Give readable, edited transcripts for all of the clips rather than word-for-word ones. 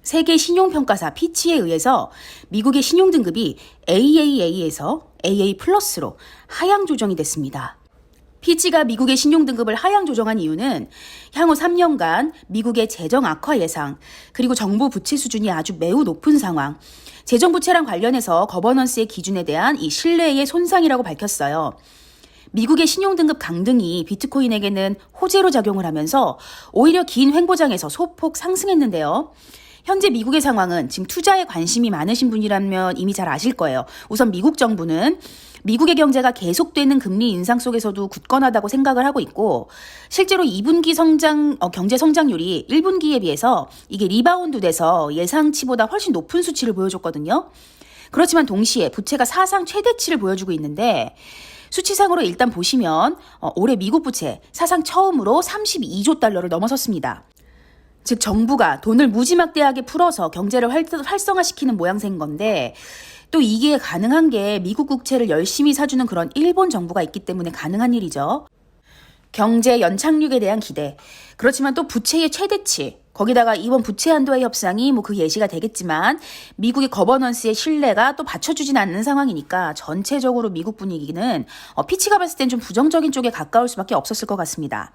세계 신용평가사 피치에 의해서 미국의 신용등급이 AAA에서 AA+로 하향 조정이 됐습니다. 피치가 미국의 신용등급을 하향 조정한 이유는 향후 3년간 미국의 재정 악화 예상, 그리고 정부 부채 수준이 아주 매우 높은 상황, 재정 부채랑 관련해서 거버넌스의 기준에 대한 이 신뢰의 손상이라고 밝혔어요. 미국의 신용등급 강등이 비트코인에게는 호재로 작용을 하면서 오히려 긴 횡보장에서 소폭 상승했는데요. 현재 미국의 상황은 지금 투자에 관심이 많으신 분이라면 이미 잘 아실 거예요. 우선 미국 정부는 미국의 경제가 계속되는 금리 인상 속에서도 굳건하다고 생각을 하고 있고, 실제로 2분기 경제 성장률이 1분기에 비해서 이게 리바운드 돼서 예상치보다 훨씬 높은 수치를 보여줬거든요. 그렇지만 동시에 부채가 사상 최대치를 보여주고 있는데, 수치상으로 일단 보시면 올해 미국 부채 사상 처음으로 32조 달러를 넘어섰습니다. 즉 정부가 돈을 무지막대하게 풀어서 경제를 활성화시키는 모양새인 건데, 또 이게 가능한 게 미국 국채를 열심히 사주는 그런 일본 정부가 있기 때문에 가능한 일이죠. 경제 연착륙에 대한 기대, 그렇지만 또 부채의 최대치, 거기다가 이번 부채 한도의 협상이 그 예시가 되겠지만 미국의 거버넌스의 신뢰가 또 받쳐주진 않는 상황이니까 전체적으로 미국 분위기는 피치가 봤을 땐 좀 부정적인 쪽에 가까울 수밖에 없었을 것 같습니다.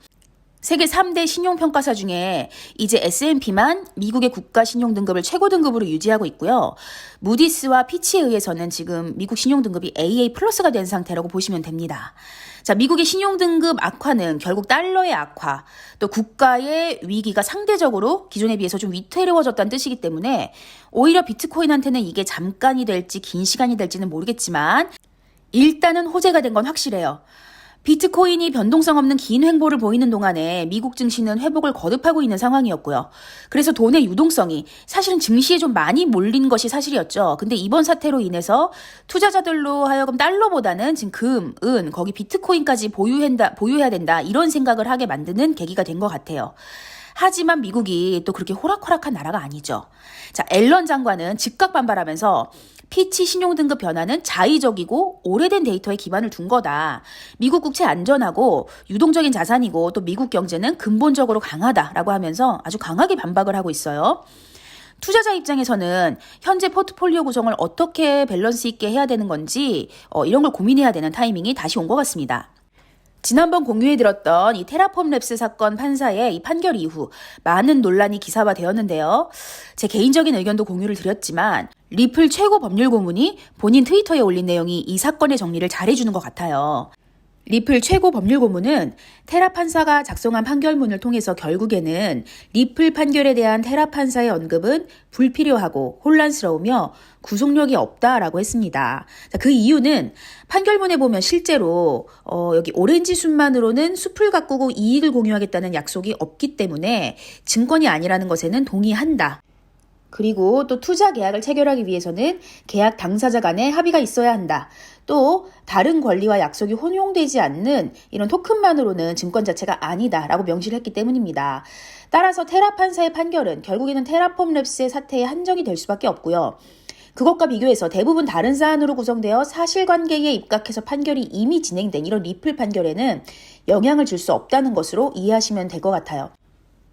세계 3대 신용평가사 중에 이제 S&P만 미국의 국가 신용등급을 최고 등급으로 유지하고 있고요. 무디스와 피치에 의해서는 지금 미국 신용등급이 AA+가 된 상태라고 보시면 됩니다. 자, 미국의 신용등급 악화는 결국 달러의 악화, 또 국가의 위기가 상대적으로 기존에 비해서 좀 위태로워졌다는 뜻이기 때문에 오히려 비트코인한테는 이게 잠깐이 될지 긴 시간이 될지는 모르겠지만 일단은 호재가 된 건 확실해요. 비트코인이 변동성 없는 긴 횡보를 보이는 동안에 미국 증시는 회복을 거듭하고 있는 상황이었고요. 그래서 돈의 유동성이 사실은 증시에 좀 많이 몰린 것이 사실이었죠. 근데 이번 사태로 인해서 투자자들로 하여금 달러보다는 지금 금, 은, 거기 비트코인까지 보유해야 된다 이런 생각을 하게 만드는 계기가 된 것 같아요. 하지만 미국이 또 그렇게 호락호락한 나라가 아니죠. 자, 앨런 장관은 즉각 반발하면서 피치 신용등급 변화는 자의적이고 오래된 데이터에 기반을 둔 거다. 미국 국채 안전하고 유동적인 자산이고 또 미국 경제는 근본적으로 강하다라고 하면서 아주 강하게 반박을 하고 있어요. 투자자 입장에서는 현재 포트폴리오 구성을 어떻게 밸런스 있게 해야 되는 건지 이런 걸 고민해야 되는 타이밍이 다시 온 것 같습니다. 지난번 공유해드렸던 이 테라폼랩스 사건 판사의 이 판결 이후 많은 논란이 기사화되었는데요. 제 개인적인 의견도 공유를 드렸지만 리플 최고 법률 고문이 본인 트위터에 올린 내용이 이 사건의 정리를 잘해주는 것 같아요. 리플 최고 법률 고문은 테라 판사가 작성한 판결문을 통해서 결국에는 리플 판결에 대한 테라 판사의 언급은 불필요하고 혼란스러우며 구속력이 없다라고 했습니다. 자, 그 이유는 판결문에 보면 실제로 여기 오렌지 숲만으로는 숲을 가꾸고 이익을 공유하겠다는 약속이 없기 때문에 증권이 아니라는 것에는 동의한다. 그리고 또 투자 계약을 체결하기 위해서는 계약 당사자 간에 합의가 있어야 한다. 또 다른 권리와 약속이 혼용되지 않는 이런 토큰만으로는 증권 자체가 아니다라고 명시를 했기 때문입니다. 따라서 테라 판사의 판결은 결국에는 테라폼랩스의 사태에 한정이 될 수밖에 없고요. 그것과 비교해서 대부분 다른 사안으로 구성되어 사실관계에 입각해서 판결이 이미 진행된 이런 리플 판결에는 영향을 줄 수 없다는 것으로 이해하시면 될 것 같아요.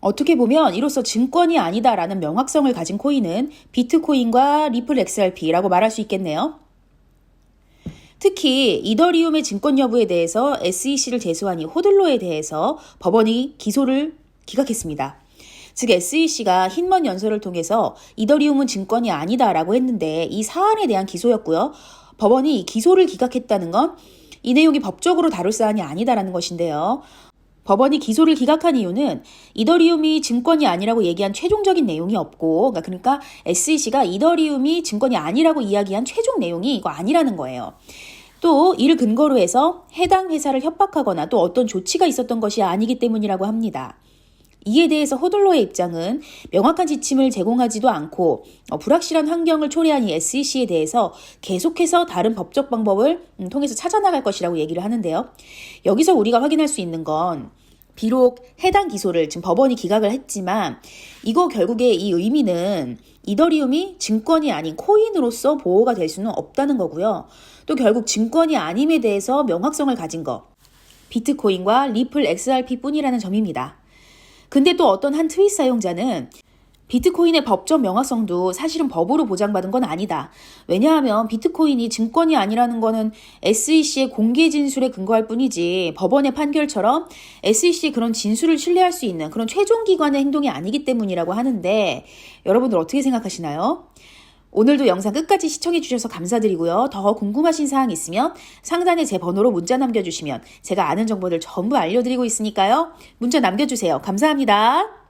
어떻게 보면 이로써 증권이 아니다라는 명확성을 가진 코인은 비트코인과 리플 XRP라고 말할 수 있겠네요. 특히 이더리움의 증권 여부에 대해서 SEC를 제소한 이 호들로에 대해서 법원이 기소를 기각했습니다. 즉 SEC가 흰먼 연설을 통해서 이더리움은 증권이 아니다라고 했는데 이 사안에 대한 기소였고요. 법원이 기소를 기각했다는 건 이 내용이 법적으로 다룰 사안이 아니다라는 것인데요. 법원이 기소를 기각한 이유는 이더리움이 증권이 아니라고 얘기한 최종적인 내용이 없고, 그러니까 SEC가 이더리움이 증권이 아니라고 이야기한 최종 내용이 이거 아니라는 거예요. 또 이를 근거로 해서 해당 회사를 협박하거나 또 어떤 조치가 있었던 것이 아니기 때문이라고 합니다. 이에 대해서 호들로의 입장은 명확한 지침을 제공하지도 않고 불확실한 환경을 초래한 이 SEC에 대해서 계속해서 다른 법적 방법을 통해서 찾아나갈 것이라고 얘기를 하는데요. 여기서 우리가 확인할 수 있는 건 비록 해당 기소를 지금 법원이 기각을 했지만 이거 결국에 이 의미는 이더리움이 증권이 아닌 코인으로서 보호가 될 수는 없다는 거고요. 또 결국 증권이 아님에 대해서 명확성을 가진 것, 비트코인과 리플 XRP 뿐이라는 점입니다. 근데 또 어떤 한 트윗 사용자는 비트코인의 법적 명확성도 사실은 법으로 보장받은 건 아니다. 왜냐하면 비트코인이 증권이 아니라는 거는 SEC의 공개 진술에 근거할 뿐이지 법원의 판결처럼 SEC의 그런 진술을 신뢰할 수 있는 그런 최종 기관의 행동이 아니기 때문이라고 하는데 여러분들 어떻게 생각하시나요? 오늘도 영상 끝까지 시청해주셔서 감사드리고요. 더 궁금하신 사항 있으면 상단에 제 번호로 문자 남겨주시면 제가 아는 정보들 전부 알려드리고 있으니까요. 문자 남겨주세요. 감사합니다.